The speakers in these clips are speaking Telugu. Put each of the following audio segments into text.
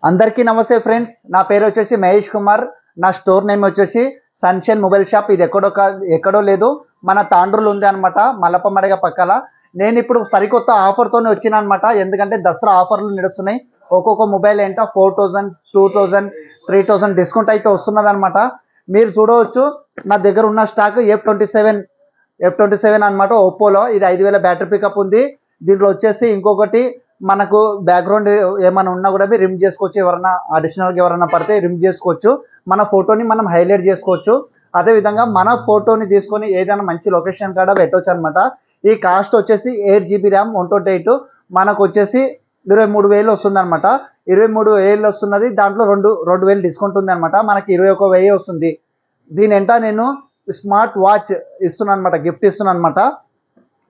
అందరికీ నమస్తే ఫ్రెండ్స్. నా పేరు వచ్చేసి మహేష్ కుమార్. నా స్టోర్ నేమ్ వచ్చేసి సన్షైన్ మొబైల్ షాప్. ఇది ఎక్కడో లేదు, మన తాండ్రులు ఉంది అనమాట, మల్లపమడగ పక్కల. నేను ఇప్పుడు సరికొత్త ఆఫర్తోనే వచ్చిన అనమాట. ఎందుకంటే దసరా ఆఫర్లు నడుస్తున్నాయి. ఒక్కొక్క మొబైల్ ఏంటో 4000, 2000, 3000 డిస్కౌంట్ అయితే వస్తున్నది అనమాట. మీరు చూడవచ్చు నా దగ్గర ఉన్న స్టాక్ F27 అనమాట, ఒప్పోలో. ఇది 5000 బ్యాటరీ పికప్ ఉంది. దీంట్లో వచ్చేసి ఇంకొకటి మనకు బ్యాక్గ్రౌండ్ ఏమైనా ఉన్నా కూడా రిమూవ్ చేసుకోవచ్చు. ఎవరైనా అడిషనల్గా ఎవరైనా పడితే రిమూవ్ చేసుకోవచ్చు. మన ఫోటోని మనం హైలైట్ చేసుకోవచ్చు. అదేవిధంగా మన ఫోటోని తీసుకొని ఏదైనా మంచి లొకేషన్ కాడ పెట్టవచ్చు అనమాట. ఈ కాస్ట్ వచ్చేసి 8GB ర్యామ్ 128, మనకు వచ్చేసి 23,000 వస్తుంది అనమాట. 23,000 వస్తున్నది. దాంట్లో 2,000 డిస్కౌంట్ ఉంది అనమాట. మనకి 21,000 వస్తుంది. దీని వెంట నేను స్మార్ట్ వాచ్ ఇస్తున్నాను అనమాట, గిఫ్ట్ ఇస్తున్నాను అనమాట.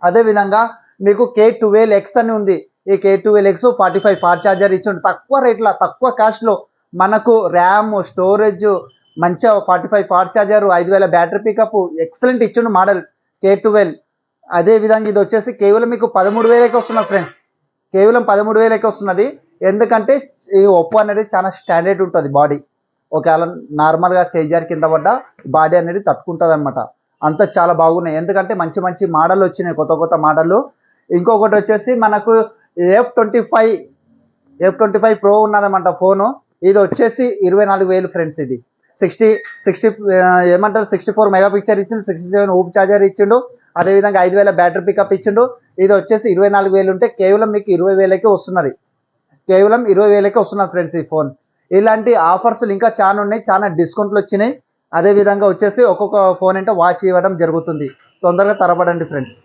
అదేవిధంగా మీకు K12X అని ఉంది. ఈ K12X 45 ఫాస్ట్ ఛార్జర్ ఇచ్చిండు. తక్కువ రేట్లో, తక్కువ కాస్ట్లో మనకు ర్యామ్, స్టోరేజ్, మంచిగా 45 fast charger, 5000 battery pickup, excellent ఇచ్చిండు మోడల్ K12. అదేవిధంగా ఇది వచ్చేసి కేవలం మీకు 13,000కి వస్తున్నది ఫ్రెండ్స్. కేవలం 13,000కి వస్తున్నది. ఎందుకంటే ఈ ఒప్పో అనేది చాలా స్టాండర్డ్ ఉంటుంది బాడీ. ఒకవేళ నార్మల్గా చేజార్ కింద పడ్డ బాడీ అనేది తట్టుకుంటుంది అనమాట. అంతా చాలా బాగున్నాయి. ఎందుకంటే మంచి మంచి మోడల్ వచ్చినాయి, కొత్త కొత్త మోడళ్ళు. ఇంకొకటి వచ్చేసి మనకు F25 Pro ఉన్నదన్నమాట ఫోను. ఇది వచ్చేసి 24,000 ఫ్రెండ్స్. ఇది 60 ఏమంటారు 64 మెగాపిక్సెల్ ఇచ్చిండు, 67 ఊప్ ఛార్జర్ ఇచ్చిండు. అదేవిధంగా 5000 బ్యాటరీ పికప్ ఇచ్చిండు. ఇది వచ్చేసి 24,000 ఉంటే కేవలం మీకు 20,000కి వస్తున్నది. కేవలం 20,000కి వస్తున్నది ఫ్రెండ్స్ ఈ ఫోన్. ఇలాంటి ఆఫర్స్లు ఇంకా చాలా ఉన్నాయి, చాలా డిస్కౌంట్లు వచ్చినాయి. అదేవిధంగా వచ్చేసి ఒక్కొక్క ఫోన్ అంటే వాచ్ ఇవ్వడం జరుగుతుంది. తొందరగా తరబడండి ఫ్రెండ్స్.